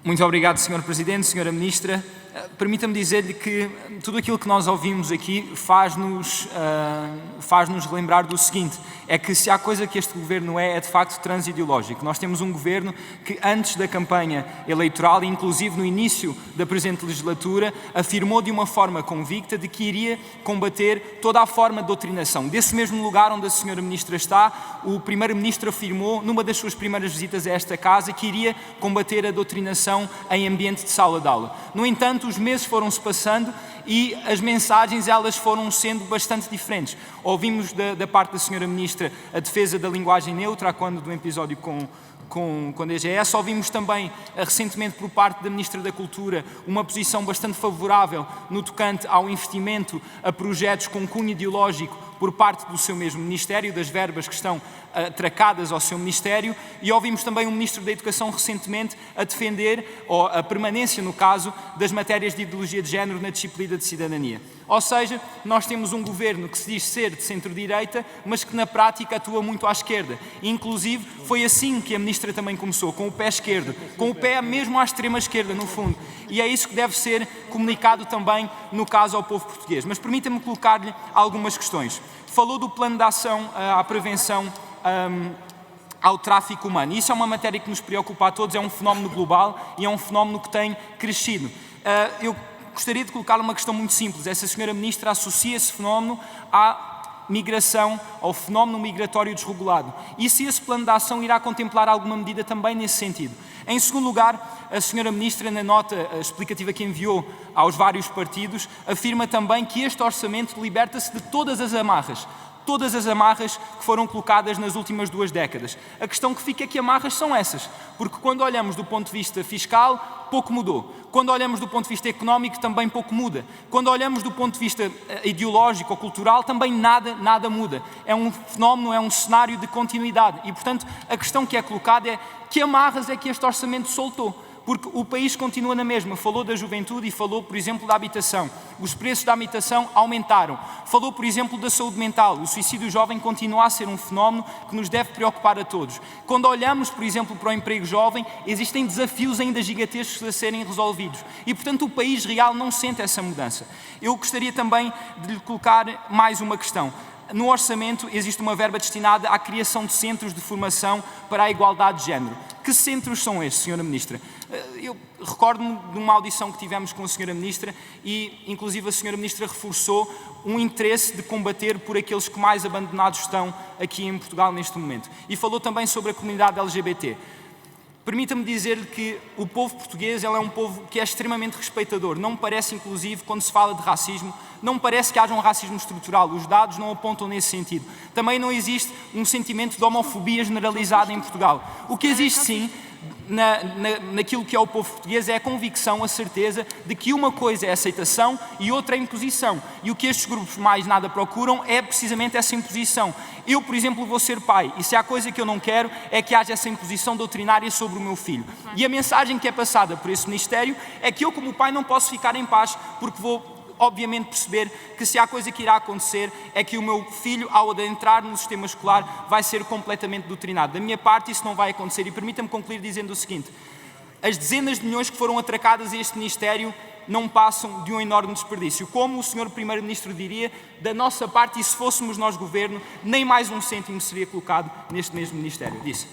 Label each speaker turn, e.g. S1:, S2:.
S1: Muito obrigado, Sr. Presidente, Sra. Ministra. Permita-me dizer-lhe que tudo aquilo que nós ouvimos aqui faz-nos lembrar do seguinte: é que se há coisa que este governo é de facto transideológico. Nós temos um governo que antes da campanha eleitoral, e inclusive no início da presente legislatura, afirmou de uma forma convicta de que iria combater toda a forma de doutrinação. Desse mesmo lugar onde a Sra. Ministra está, o Primeiro-Ministro afirmou, numa das suas primeiras visitas a esta casa, que iria combater a doutrinação em ambiente de sala de aula. No entanto, os meses foram-se passando e as mensagens elas foram sendo bastante diferentes. Ouvimos da parte da Sra. Ministra a defesa da linguagem neutra, quando do episódio com a DGS. Ouvimos também recentemente por parte da Ministra da Cultura uma posição bastante favorável no tocante ao investimento a projetos com cunho ideológico por parte do seu mesmo Ministério, das verbas que estão atracadas ao seu Ministério, e ouvimos também o Ministro da Educação recentemente a defender, ou a permanência no caso, das matérias de ideologia de género na disciplina de cidadania. Ou seja, nós temos um governo que se diz ser de centro-direita, mas que na prática atua muito à esquerda. E, inclusive, foi assim que a Ministra também começou, com o pé esquerdo, com o pé mesmo à extrema-esquerda, no fundo. E é isso que deve ser comunicado também, no caso, ao povo português. Mas permita-me colocar-lhe algumas questões. Falou do plano de ação à prevenção ao tráfico humano. Isso é uma matéria que nos preocupa a todos, é um fenómeno global e é um fenómeno que tem crescido. Eu gostaria de colocar uma questão muito simples. Essa Sra. Ministra associa esse fenómeno à migração, ao fenómeno migratório desregulado. E se esse plano de ação irá contemplar alguma medida também nesse sentido? Em segundo lugar, a Sra. Ministra, na nota explicativa que enviou aos vários partidos, afirma também que este orçamento liberta-se de todas as amarras que foram colocadas nas últimas 2 décadas. A questão que fica é que amarras são essas, porque quando olhamos do ponto de vista fiscal, pouco mudou. Quando olhamos do ponto de vista económico, também pouco muda. Quando olhamos do ponto de vista ideológico ou cultural, também nada muda. É um fenómeno, é um cenário de continuidade. E, portanto, a questão que é colocada é: que amarras é que este orçamento soltou? Porque o país continua na mesma. Falou da juventude e falou, por exemplo, da habitação. Os preços da habitação aumentaram. Falou, por exemplo, da saúde mental. O suicídio jovem continua a ser um fenómeno que nos deve preocupar a todos. Quando olhamos, por exemplo, para o emprego jovem, existem desafios ainda gigantescos a serem resolvidos. E, portanto, o país real não sente essa mudança. Eu gostaria também de lhe colocar mais uma questão. No orçamento existe uma verba destinada à criação de centros de formação para a igualdade de género. Que centros são estes, Sra. Ministra? Eu recordo-me de uma audição que tivemos com a Sra. Ministra e, inclusive, a Sra. Ministra reforçou um interesse de combater por aqueles que mais abandonados estão aqui em Portugal neste momento. E falou também sobre a comunidade LGBT. Permita-me dizer-lhe que o povo português é um povo que é extremamente respeitador. Não me parece, inclusive, quando se fala de racismo, não me parece que haja um racismo estrutural. Os dados não apontam nesse sentido. Também não existe um sentimento de homofobia generalizada em Portugal. O que existe, sim, naquilo que é o povo português é a convicção, a certeza de que uma coisa é aceitação e outra é imposição. E o que estes grupos mais nada procuram é precisamente essa imposição. Eu, por exemplo, vou ser pai e se há coisa que eu não quero é que haja essa imposição doutrinária sobre o meu filho. E a mensagem que é passada por esse Ministério é que eu, como pai, não posso ficar em paz porque vou obviamente perceber que se há coisa que irá acontecer é que o meu filho, ao adentrar no sistema escolar, vai ser completamente doutrinado. Da minha parte isso não vai acontecer e permita-me concluir dizendo o seguinte: as dezenas de milhões que foram atracadas a este Ministério não passam de um enorme desperdício. Como o Sr. Primeiro-Ministro diria, da nossa parte, e se fôssemos nós governo, nem mais um cêntimo seria colocado neste mesmo Ministério. Disse.